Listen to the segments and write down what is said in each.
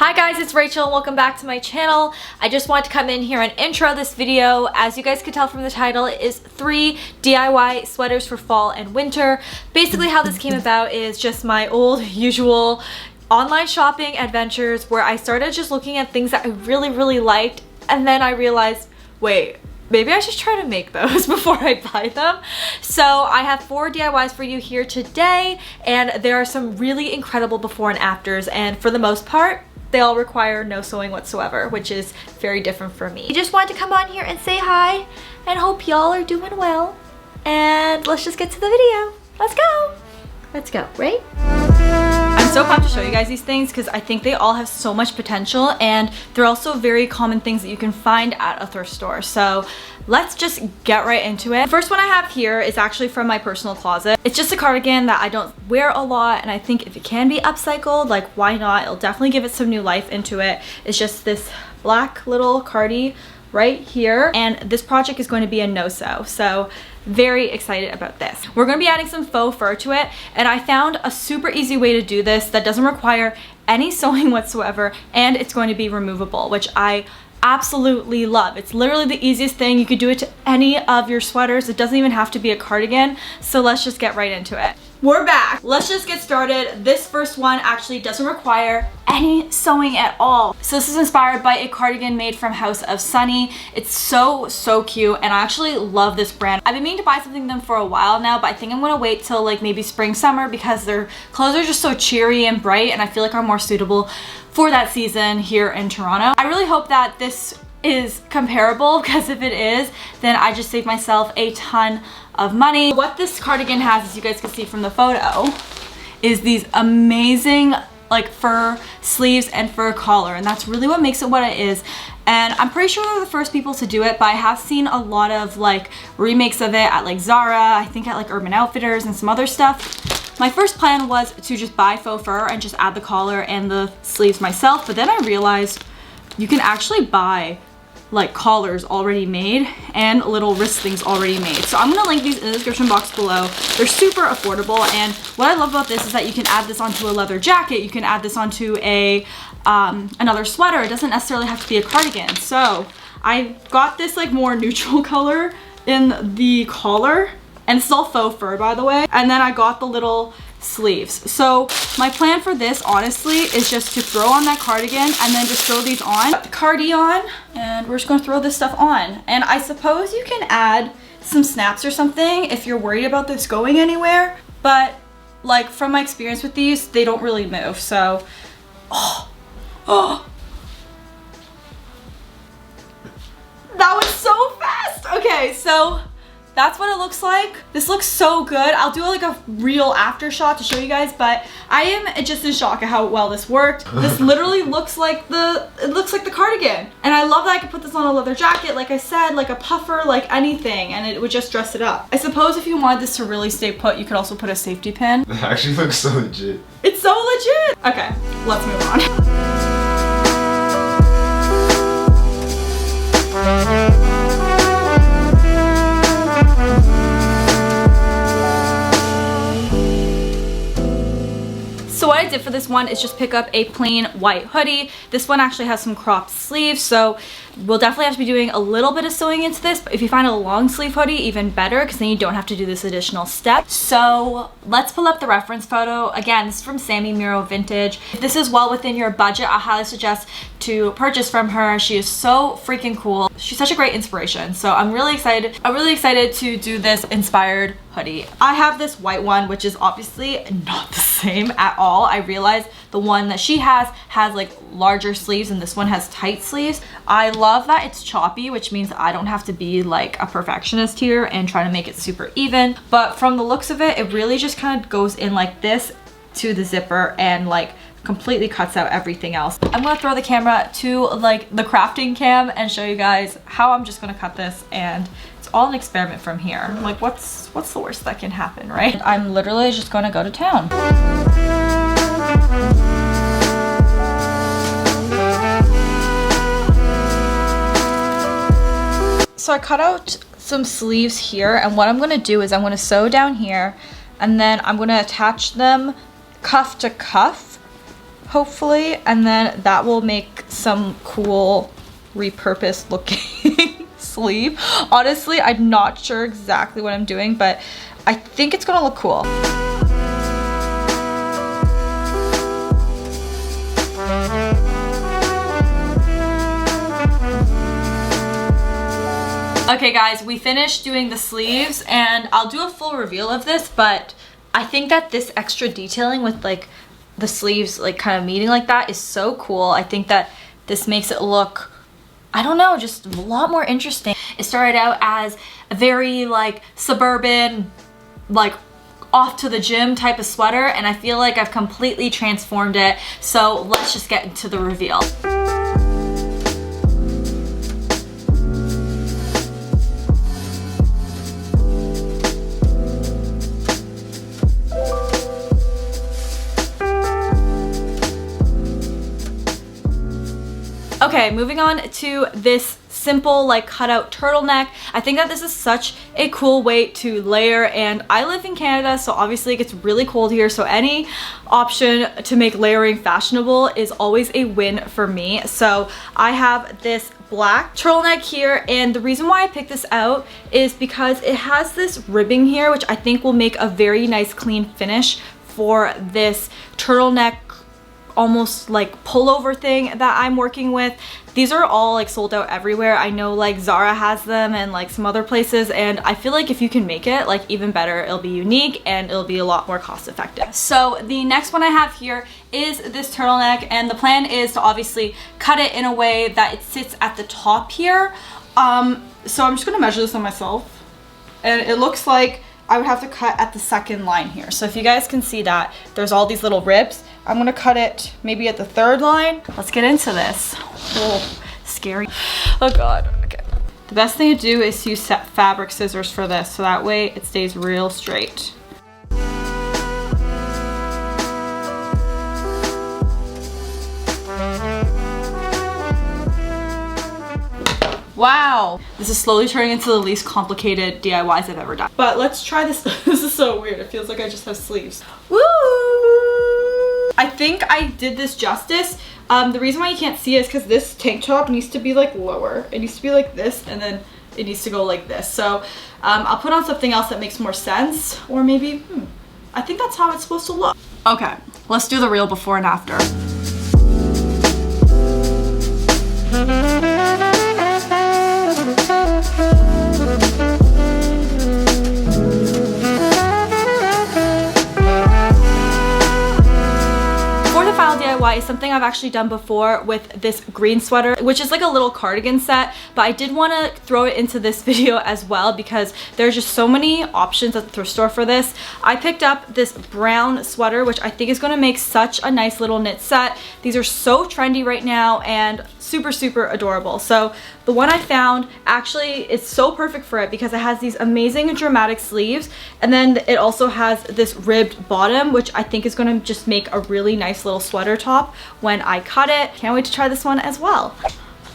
Hi guys, it's Rachel. Welcome back to my channel. I just wanted to come in here and intro this video. As you guys could tell from the title, it is 3 DIY sweaters for fall and winter. Basically how this came about is just my old usual online shopping adventures where I started just looking at things that I really liked, and then I realized, wait, maybe I should try to make those before I buy them. So I have 4 DIYs for you here today, and there are some really incredible before and afters, and for the most part, they all require no sewing whatsoever, which is very different for me. I just wanted to come on here and say hi and hope y'all are doing well. And let's just get to the video. Let's go. Let's go, right? I'm so pumped to show you guys these things because I think they all have so much potential, and they're also very common things that you can find at a thrift store. So let's just get right into it. The first one I have here is actually from my personal closet. It's just a cardigan that I don't wear a lot, and I think if it can be upcycled, like why not? It'll definitely give it some new life into it. It's just this black little cardi right here, and this project is going to be a no-sew. So very excited about this. We're going to be adding some faux fur to it, and I found a super easy way to do this that doesn't require any sewing whatsoever, and it's going to be removable, which I absolutely love. It's literally the easiest thing. You could do it to any of your sweaters. It doesn't even have to be a cardigan. So let's just get right into it. We're back. Let's just get started. This first one actually doesn't require any sewing at all. So this is inspired by a cardigan made from House of Sunny. It's so cute, and I actually love this brand. I've been meaning to buy something from them for a while now, but I think I'm gonna wait till like maybe spring, summer, because their clothes are just so cheery and bright, and I feel like are more suitable for that season here in Toronto. I really hope that this is comparable, because if it is, then I just saved myself a ton of money. What this cardigan has, as you guys can see from the photo, is these amazing like fur sleeves and fur collar, and that's really what makes it what it is. And I'm pretty sure they're the first people to do it, but I have seen a lot of like remakes of it at like Zara, I think at like Urban Outfitters and some other stuff. My first plan was to just buy faux fur and just add the collar and the sleeves myself, but then I realized you can actually buy like collars already made and little wrist things already made. So I'm gonna link these in the description box below. They're super affordable, and what I love about this is that you can add this onto a leather jacket, you can add this onto a another sweater. It doesn't necessarily have to be a cardigan. So I got this like more neutral color in the collar, and it's all faux fur, by the way, and then I got the little sleeves. So my plan for this honestly is just to throw on that cardigan and then just throw these on. Got the cardi on, and we're just gonna throw this stuff on. And I suppose you can add some snaps or something if you're worried about this going anywhere, but like from my experience with these, they don't really move. So that was so fast. Okay, so that's what it looks like. This looks so good. I'll do like a real after shot to show you guys, but I am just in shock at how well this worked. This literally looks like the cardigan. And I love that I could put this on a leather jacket, like I said, like a puffer, like anything, and it would just dress it up. I suppose if you wanted this to really stay put, you could also put a safety pin. That actually looks so legit. It's so legit. Okay, let's move on. So what I did for this one is just pick up a plain white hoodie. This one actually has some cropped sleeves, so we'll definitely have to be doing a little bit of sewing into this, but if you find a long sleeve hoodie, even better, because then you don't have to do this additional step. So let's pull up the reference photo. Again, this is from Sammy Miro Vintage. If this is well within your budget, I highly suggest to purchase from her. She is so freaking cool. She's such a great inspiration. So I'm really excited. I'm really excited to do this inspired hoodie. I have this white one, which is obviously not the same at all. I realized the one that she has like larger sleeves, and this one has tight sleeves. I love that it's choppy, which means I don't have to be like a perfectionist here and try to make it super even. But from the looks of it, it really just kind of goes in like this to the zipper and like completely cuts out everything else. I'm gonna throw the camera to like the crafting cam and show you guys how I'm just gonna cut this, and it's all an experiment from here. Like what's the worst that can happen, right? I'm literally just gonna go to town. So I cut out some sleeves here, and what I'm gonna do is I'm gonna sew down here, and then I'm gonna attach them cuff to cuff hopefully, and then that will make some cool repurposed looking sleeve. Honestly, I'm not sure exactly what I'm doing, but I think it's gonna look cool. Okay guys, we finished doing the sleeves and I'll do a full reveal of this, but I think that this extra detailing with like the sleeves like kind of meeting like that is so cool. I think that this makes it look, I don't know, just a lot more interesting. It started out as a very like suburban, like off to the gym type of sweater, and I feel like I've completely transformed it. So let's just get into the reveal. Okay, moving on to this simple like cutout turtleneck. I think that this is such a cool way to layer, and I live in Canada, so obviously it gets really cold here, so any option to make layering fashionable is always a win for me. So I have this black turtleneck here, and the reason why I picked this out is because it has this ribbing here, which I think will make a very nice clean finish for this turtleneck almost like pullover thing that I'm working with. These are all like sold out everywhere. I know like Zara has them and like some other places, and I feel like if you can make it, like even better, it'll be unique and it'll be a lot more cost effective. So the next one I have here is this turtleneck, and the plan is to obviously cut it in a way that it sits at the top here. So I'm just gonna measure this on myself, and it looks like I would have to cut at the second line here. So if you guys can see that, there's all these little ribs. I'm gonna cut it maybe at the third line. Let's get into this. Oh, scary. Oh God, okay. The best thing to do is use fabric scissors for this, so that way it stays real straight. Wow, this is slowly turning into the least complicated DIYs I've ever done. But let's try this. This is so weird. It feels like I just have sleeves. Woo! I think I did this justice. The reason why you can't see it is because this tank top needs to be like lower. It needs to be like this, and then it needs to go like this. So I'll put on something else that makes more sense, or maybe, I think that's how it's supposed to look. Okay, let's do the real before and after. DIY is something I've actually done before with this green sweater, which is like a little cardigan set, but I did want to throw it into this video as well because there's just so many options at the thrift store for this. I picked up this brown sweater, which I think is going to make such a nice little knit set. These are so trendy right now and super adorable. So the one I found actually is so perfect for it because it has these amazing dramatic sleeves, and then it also has this ribbed bottom, which I think is going to just make a really nice little sweater top when I cut it. Can't wait to try this one as well.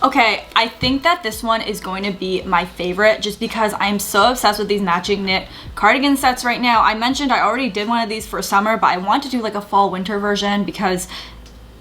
Okay, I think that this one is going to be my favorite just because I'm so obsessed with these matching knit cardigan sets right now. I mentioned I already did one of these for summer, but I want to do like a fall winter version because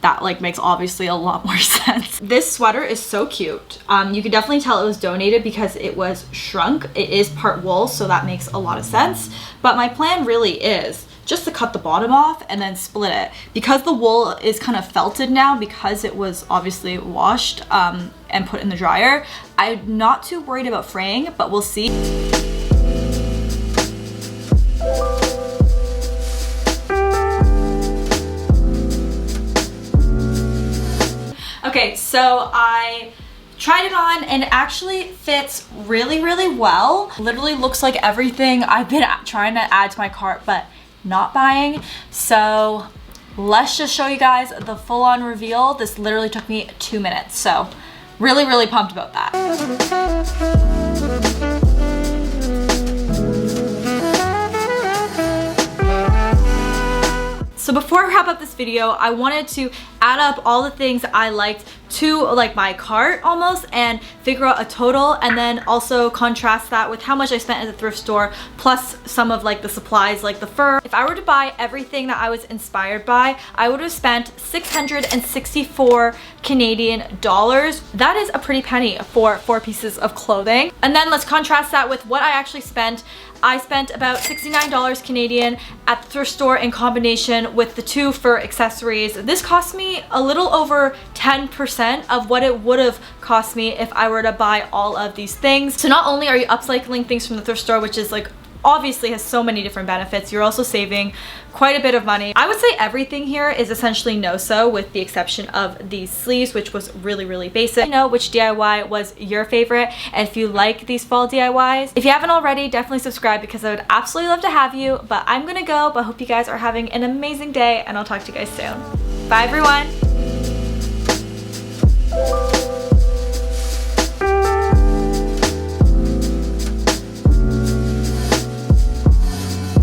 that like makes obviously a lot more sense. This sweater is so cute. You can definitely tell it was donated because it was shrunk. It is part wool, so that makes a lot of sense. But my plan really is just to cut the bottom off and then split it. Because the wool is kind of felted now because it was obviously washed and put in the dryer, I'm not too worried about fraying, but we'll see. Okay, so I tried it on and it actually fits really well. Literally looks like everything I've been trying to add to my cart but not buying. So let's just show you guys the full-on reveal. This literally took me 2 minutes, so really pumped about that. So before I wrap up this video, I wanted to add up all the things I liked to like my cart almost and figure out a total, and then also contrast that with how much I spent at the thrift store plus some of like the supplies like the fur. If I were to buy everything that I was inspired by, I would have spent 664 Canadian dollars. That is a pretty penny for 4 pieces of clothing. And then let's contrast that with what I actually spent. I spent about $69 Canadian at the thrift store in combination with the 2 fur accessories. This cost me a little over 10% of what it would have cost me if I were to buy all of these things. So not only are you upcycling things from the thrift store, which is like obviously has so many different benefits, you're also saving quite a bit of money. I would say everything here is essentially no-so with the exception of these sleeves, which was really basic. Let me know which DIY was your favorite, and if you like these fall DIYs. If you haven't already, definitely subscribe because I would absolutely love to have you. But I'm gonna go, but I hope you guys are having an amazing day, and I'll talk to you guys soon. Bye everyone.